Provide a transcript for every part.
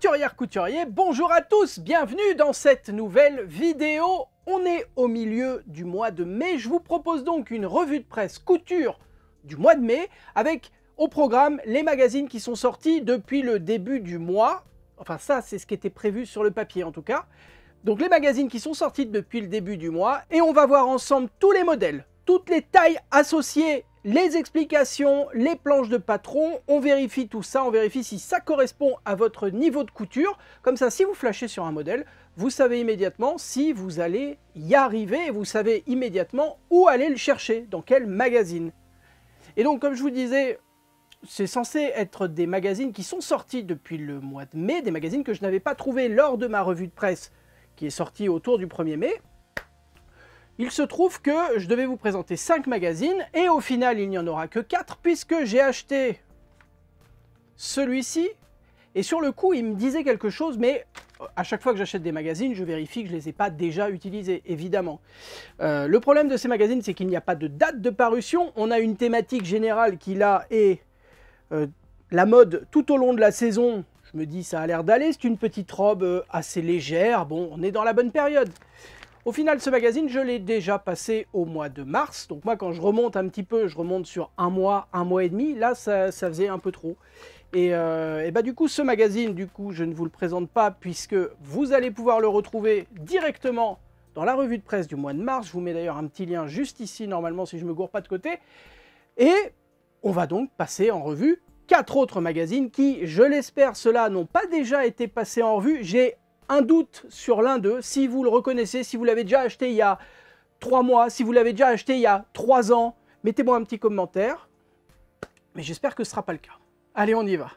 Couturière, couturier, bonjour à tous, bienvenue dans cette nouvelle vidéo. On est au milieu du mois de mai, je vous propose donc une revue de presse couture du mois de mai avec au programme les magazines qui sont sortis depuis le début du mois. Enfin ça c'est ce qui était prévu sur le papier en tout cas. Donc les magazines qui sont sortis depuis le début du mois et on va voir ensemble tous les modèles, toutes les tailles associées, les explications, les planches de patron, on vérifie tout ça, on vérifie si ça correspond à votre niveau de couture. Comme ça, si vous flashez sur un modèle, vous savez immédiatement si vous allez y arriver et vous savez immédiatement où aller le chercher, dans quel magazine. Et donc, comme je vous disais, c'est censé être des magazines qui sont sortis depuis le mois de mai, des magazines que je n'avais pas trouvés lors de ma revue de presse qui est sortie autour du 1er mai. Il se trouve que je devais vous présenter 5 magazines et au final il n'y en aura que 4 puisque j'ai acheté celui-ci et sur le coup il me disait quelque chose mais à chaque fois que j'achète des magazines je vérifie que je ne les ai pas déjà utilisés évidemment. Le problème de ces magazines c'est qu'il n'y a pas de date de parution, on a une thématique générale qui là est la mode tout au long de la saison. Je me dis ça a l'air d'aller, c'est une petite robe assez légère, bon on est dans la bonne période. Au final, ce magazine, je l'ai déjà passé au mois de mars. Donc moi, quand je remonte un petit peu, je remonte sur un mois et demi. Là, ça faisait un peu trop. Et bah, du coup, ce magazine, je ne vous le présente pas puisque vous allez pouvoir le retrouver directement dans la revue de presse du mois de mars. Je vous mets d'ailleurs un petit lien juste ici, normalement, si je ne me gourre pas de côté. Et on va donc passer en revue 4 autres magazines qui, je l'espère, ceux-là n'ont pas déjà été passés en revue. J'ai un doute sur l'un d'eux, si vous le reconnaissez, si vous l'avez déjà acheté il y a 3 mois, si vous l'avez déjà acheté il y a 3 ans, mettez-moi un petit commentaire. Mais j'espère que ce ne sera pas le cas. Allez, on y va.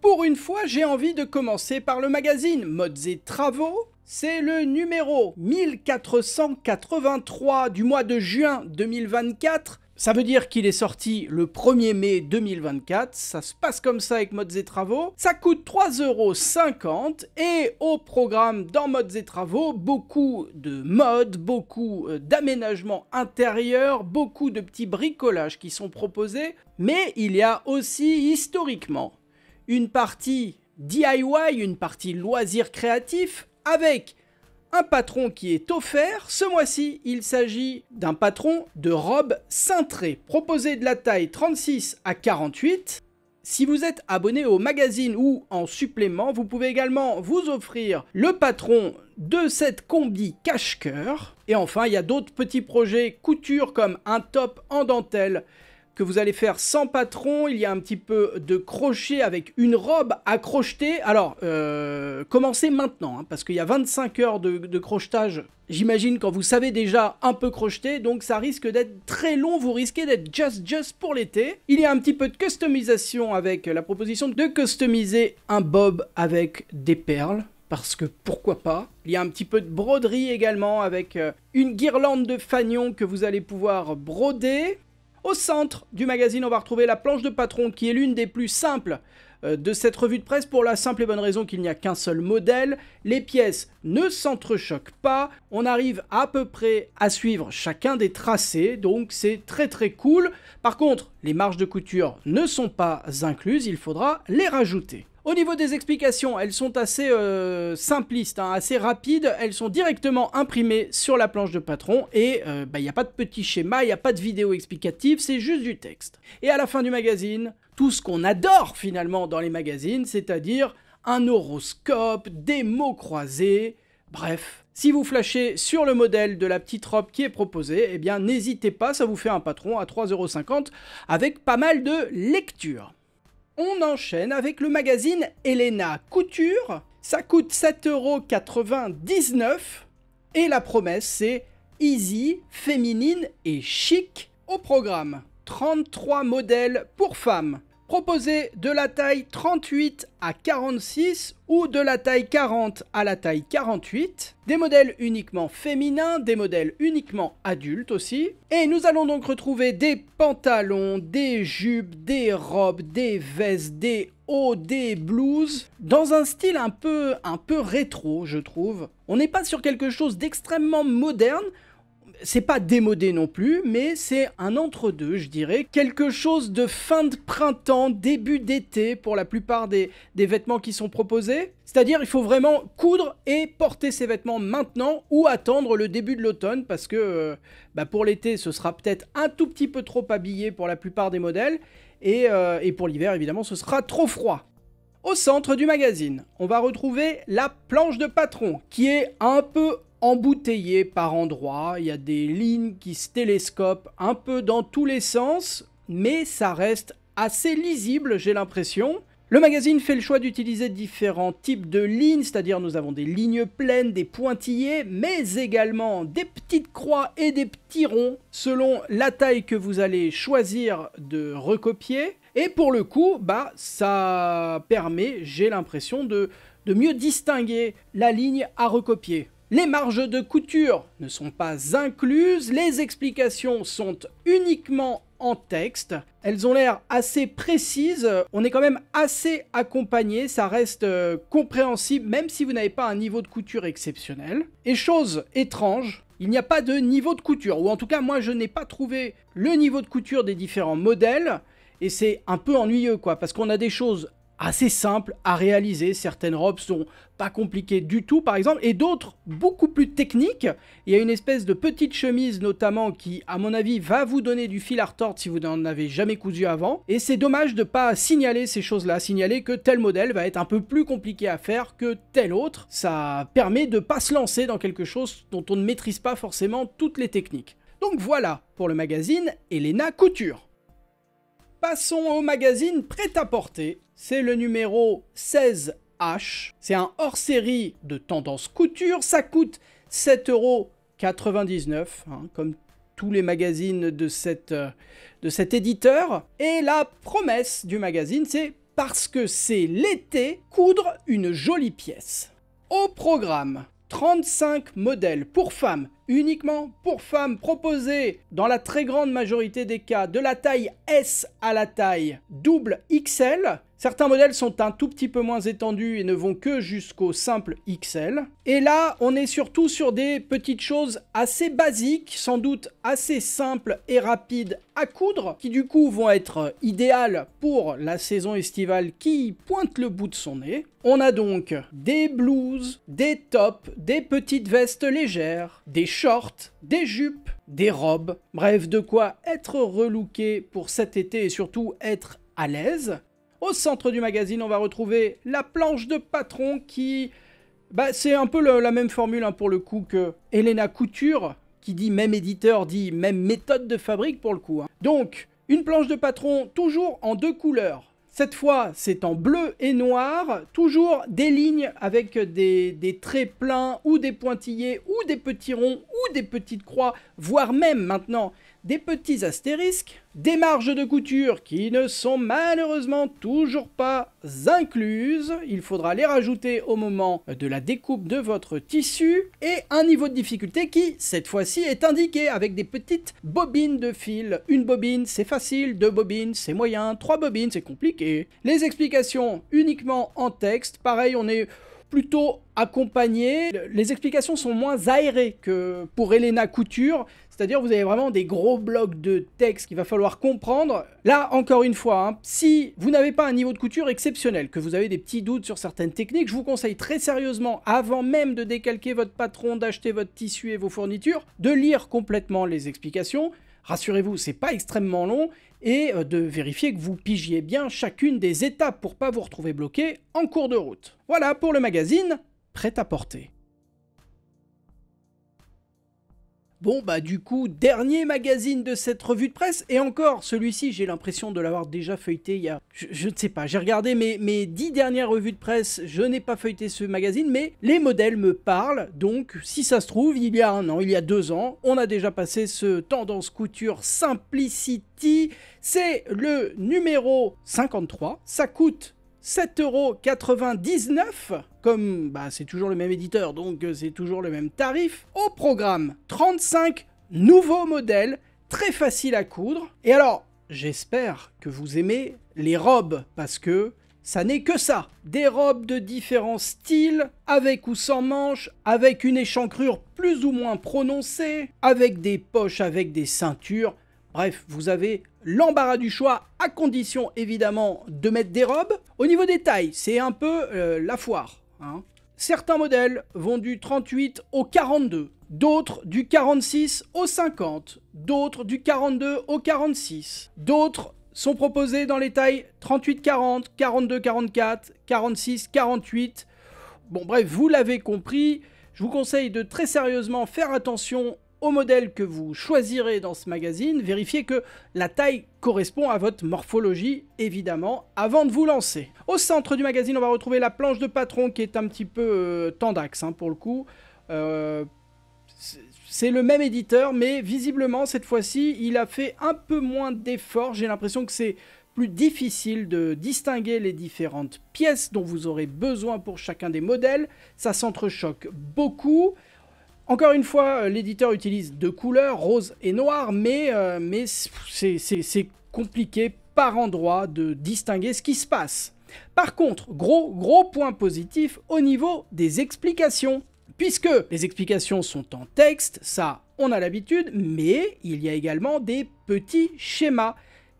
Pour une fois, j'ai envie de commencer par le magazine Modes et Travaux. C'est le numéro 1483 du mois de juin 2024. Ça veut dire qu'il est sorti le 1er mai 2024, ça se passe comme ça avec Modes et Travaux. Ça coûte 3,50 € et au programme dans Modes et Travaux, beaucoup de mode, beaucoup d'aménagements intérieurs, beaucoup de petits bricolages qui sont proposés. Mais il y a aussi historiquement une partie DIY, une partie loisirs créatifs avec un patron qui est offert. Ce mois-ci, il s'agit d'un patron de robe cintrée, proposé de la taille 36 à 48. Si vous êtes abonné au magazine ou en supplément, vous pouvez également vous offrir le patron de cette combi cache-cœur. Et enfin, il y a d'autres petits projets couture comme un top en dentelle que vous allez faire sans patron. Il y a un petit peu de crochet avec une robe à crocheter. Alors, commencez maintenant, hein, parce qu'il y a 25 heures de crochetage, j'imagine, quand vous savez déjà un peu crocheter, donc ça risque d'être très long, vous risquez d'être just pour l'été. Il y a un petit peu de customisation avec la proposition de customiser un bob avec des perles. Parce que pourquoi pas. Il y a un petit peu de broderie également avec une guirlande de fanion que vous allez pouvoir broder. Au centre du magazine, on va retrouver la planche de patron qui est l'une des plus simples de cette revue de presse pour la simple et bonne raison qu'il n'y a qu'un seul modèle. Les pièces ne s'entrechoquent pas. On arrive à peu près à suivre chacun des tracés, donc c'est très cool. Par contre, les marges de couture ne sont pas incluses, il faudra les rajouter. Au niveau des explications, elles sont assez simplistes, hein, assez rapides. Elles sont directement imprimées sur la planche de patron et il n'y a pas de petit schéma, il n'y a pas de vidéo explicative, c'est juste du texte. Et à la fin du magazine, tout ce qu'on adore finalement dans les magazines, c'est-à-dire un horoscope, des mots croisés, bref. Si vous flashez sur le modèle de la petite robe qui est proposée, eh bien n'hésitez pas, ça vous fait un patron à 3,50 € avec pas mal de lecture. On enchaîne avec le magazine Elena Couture. Ça coûte 7,99 € et la promesse c'est easy, féminine et chic. Au programme, 33 modèles pour femmes. Proposés de la taille 38 à 46 ou de la taille 40 à la taille 48. Des modèles uniquement féminins, des modèles uniquement adultes aussi. Et nous allons donc retrouver des pantalons, des jupes, des robes, des vestes, des hauts, des blouses, dans un style un peu rétro, je trouve. On n'est pas sur quelque chose d'extrêmement moderne. c'est pas démodé non plus, mais c'est un entre-deux, je dirais. Quelque chose de fin de printemps, début d'été pour la plupart des vêtements qui sont proposés. C'est-à-dire, il faut vraiment coudre et porter ces vêtements maintenant ou attendre le début de l'automne parce que pour l'été, ce sera peut-être un tout petit peu trop habillé pour la plupart des modèles. Et pour l'hiver, évidemment, ce sera trop froid. Au centre du magazine, on va retrouver la planche de patron qui est un peu embouteillée par endroits. Il y a des lignes qui se télescopent un peu dans tous les sens, mais ça reste assez lisible, j'ai l'impression. Le magazine fait le choix d'utiliser différents types de lignes, c'est-à-dire nous avons des lignes pleines, des pointillés, mais également des petites croix et des petits ronds selon la taille que vous allez choisir de recopier. Et pour le coup, ça permet, j'ai l'impression, de mieux distinguer la ligne à recopier. Les marges de couture ne sont pas incluses, les explications sont uniquement en texte. Elles ont l'air assez précises, on est quand même assez accompagné, ça reste compréhensible même si vous n'avez pas un niveau de couture exceptionnel. Et chose étrange, il n'y a pas de niveau de couture, ou en tout cas moi je n'ai pas trouvé le niveau de couture des différents modèles, et c'est un peu ennuyeux quoi, parce qu'on a des choses assez simples à réaliser, certaines robes sont pas compliquées du tout par exemple, et d'autres beaucoup plus techniques. Il y a une espèce de petite chemise notamment qui à mon avis va vous donner du fil à retordre si vous n'en avez jamais cousu avant, et c'est dommage de pas signaler ces choses là, signaler que tel modèle va être un peu plus compliqué à faire que tel autre. Ça permet de pas se lancer dans quelque chose dont on ne maîtrise pas forcément toutes les techniques. Donc voilà pour le magazine Elena Couture. Passons au magazine prêt-à-porter, c'est le numéro 16H, c'est un hors-série de tendance couture, ça coûte 7,99 €, comme tous les magazines de cet éditeur, et la promesse du magazine c'est « parce que c'est l'été, coudre une jolie pièce ». Au programme, 35 modèles pour femmes, uniquement pour femmes, proposés dans la très grande majorité des cas de la taille S à la taille double XL. Certains modèles sont un tout petit peu moins étendus et ne vont que jusqu'au simple XL. Et là, on est surtout sur des petites choses assez basiques, sans doute assez simples et rapides à coudre, qui du coup vont être idéales pour la saison estivale qui pointe le bout de son nez. On a donc des blouses, des tops, des petites vestes légères, des shorts, des jupes, des robes, bref, de quoi être relooké pour cet été et surtout être à l'aise. Au centre du magazine, on va retrouver la planche de patron qui... c'est un peu la même formule pour le coup que Elena Couture, qui dit même éditeur, dit même méthode de fabrique pour le coup. Donc, une planche de patron toujours en deux couleurs. Cette fois, c'est en bleu et noir, toujours des lignes avec des traits pleins ou des pointillés ou des petits ronds ou des petites croix, voire même maintenant des petits astérisques, des marges de couture qui ne sont malheureusement toujours pas incluses, il faudra les rajouter au moment de la découpe de votre tissu, et un niveau de difficulté qui, cette fois-ci, est indiqué avec des petites bobines de fil. Une bobine, c'est facile, 2 bobines, c'est moyen, 3 bobines, c'est compliqué. Les explications uniquement en texte, pareil, on est plutôt accompagné. Les explications sont moins aérées que pour Elena Couture, c'est-à-dire vous avez vraiment des gros blocs de texte qu'il va falloir comprendre. Là, encore une fois, si vous n'avez pas un niveau de couture exceptionnel, que vous avez des petits doutes sur certaines techniques, je vous conseille très sérieusement, avant même de décalquer votre patron, d'acheter votre tissu et vos fournitures, de lire complètement les explications. Rassurez-vous, c'est pas extrêmement long, et de vérifier que vous pigiez bien chacune des étapes pour pas vous retrouver bloqué en cours de route. Voilà pour le magazine prêt-à-porter. Bon du coup, dernier magazine de cette revue de presse, et encore, celui-ci j'ai l'impression de l'avoir déjà feuilleté il y a... Je ne sais pas, j'ai regardé mes 10 dernières revues de presse, je n'ai pas feuilleté ce magazine, mais les modèles me parlent, donc si ça se trouve, il y a 1 an, il y a 2 ans, on a déjà passé ce Tendance Couture Simplicity, c'est le numéro 53, ça coûte 7,99 €, comme c'est toujours le même éditeur, donc c'est toujours le même tarif. Au programme, 35 nouveaux modèles, très faciles à coudre. Et alors, j'espère que vous aimez les robes, parce que ça n'est que ça. Des robes de différents styles, avec ou sans manches, avec une échancrure plus ou moins prononcée, avec des poches, avec des ceintures. Bref, vous avez l'embarras du choix, à condition évidemment de mettre des robes. Au niveau des tailles, c'est un peu la foire, hein. Certains modèles vont du 38 au 42, d'autres du 46 au 50, d'autres du 42 au 46, d'autres sont proposés dans les tailles 38-40, 42-44, 46-48. Bon bref, vous l'avez compris, je vous conseille de très sérieusement faire attention au modèle que vous choisirez dans ce magazine, vérifiez que la taille correspond à votre morphologie, évidemment, avant de vous lancer. Au centre du magazine, on va retrouver la planche de patron qui est un petit peu tendax, hein, pour le coup. C'est le même éditeur, mais visiblement, cette fois-ci, il a fait un peu moins d'efforts. J'ai l'impression que c'est plus difficile de distinguer les différentes pièces dont vous aurez besoin pour chacun des modèles. Ça s'entrechoque beaucoup. Encore une fois, l'éditeur utilise deux couleurs, rose et noir, mais c'est compliqué par endroit de distinguer ce qui se passe. Par contre, gros point positif au niveau des explications. Puisque les explications sont en texte, ça on a l'habitude, mais il y a également des petits schémas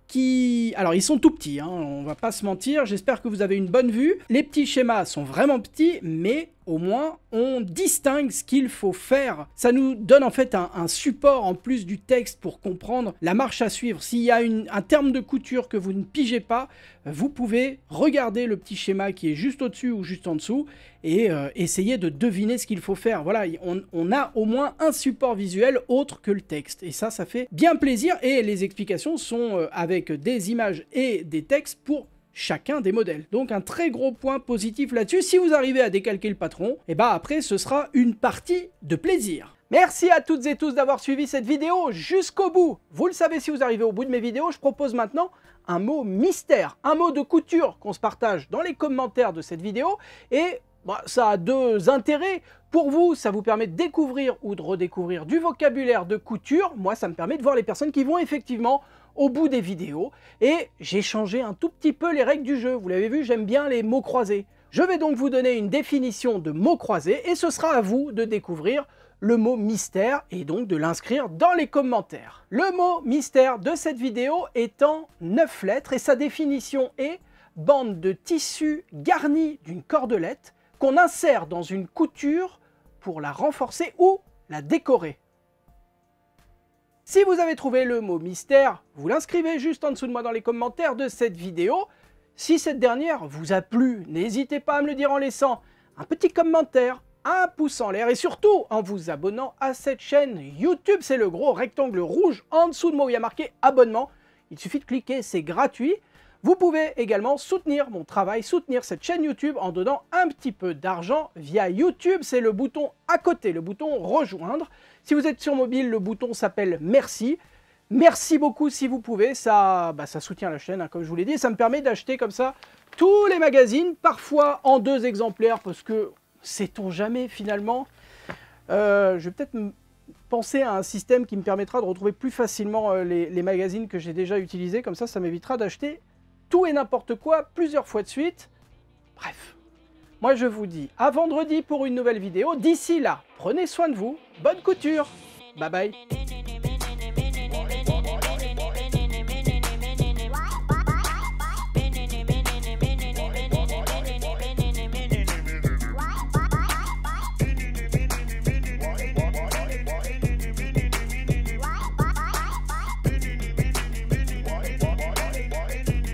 qui... Alors ils sont tout petits, hein, on va pas se mentir, j'espère que vous avez une bonne vue. Les petits schémas sont vraiment petits, mais au moins on distingue ce qu'il faut faire. Ça nous donne en fait un support en plus du texte pour comprendre la marche à suivre. S'il y a un terme de couture que vous ne pigez pas, vous pouvez regarder le petit schéma qui est juste au-dessus ou juste en dessous et essayer de deviner ce qu'il faut faire. Voilà, on a au moins un support visuel autre que le texte. Et ça fait bien plaisir et les explications sont avec des images et des textes pour chacun des modèles. Donc un très gros point positif là-dessus. Si vous arrivez à décalquer le patron, et bah après ce sera une partie de plaisir. Merci à toutes et tous d'avoir suivi cette vidéo jusqu'au bout. Vous le savez, si vous arrivez au bout de mes vidéos, je propose maintenant un mot mystère, un mot de couture qu'on se partage dans les commentaires de cette vidéo. Et bah, ça a deux intérêts. Pour vous, ça vous permet de découvrir ou de redécouvrir du vocabulaire de couture. Moi, ça me permet de voir les personnes qui vont effectivement au bout des vidéos. Et j'ai changé un tout petit peu les règles du jeu. Vous l'avez vu, j'aime bien les mots croisés. Je vais donc vous donner une définition de mots croisés et ce sera à vous de découvrir le mot mystère et donc de l'inscrire dans les commentaires. Le mot mystère de cette vidéo est en 9 lettres et sa définition est bande de tissu garnie d'une cordelette qu'on insère dans une couture pour la renforcer ou la décorer. Si vous avez trouvé le mot mystère, vous l'inscrivez juste en dessous de moi dans les commentaires de cette vidéo. Si cette dernière vous a plu, n'hésitez pas à me le dire en laissant un petit commentaire, un pouce en l'air et surtout en vous abonnant à cette chaîne YouTube. C'est le gros rectangle rouge en dessous de moi où il y a marqué abonnement. Il suffit de cliquer, c'est gratuit. Vous pouvez également soutenir mon travail, soutenir cette chaîne YouTube en donnant un petit peu d'argent via YouTube. C'est le bouton à côté, le bouton rejoindre. Si vous êtes sur mobile, le bouton s'appelle merci. Merci beaucoup si vous pouvez, ça soutient la chaîne, hein, comme je vous l'ai dit. Et ça me permet d'acheter comme ça tous les magazines, parfois en 2 exemplaires, parce que sait-on jamais finalement. Je vais peut-être penser à un système qui me permettra de retrouver plus facilement les magazines que j'ai déjà utilisés. Comme ça m'évitera d'acheter tout et n'importe quoi plusieurs fois de suite. Bref, moi je vous dis à vendredi pour une nouvelle vidéo. D'ici là, prenez soin de vous, bonne couture, bye bye.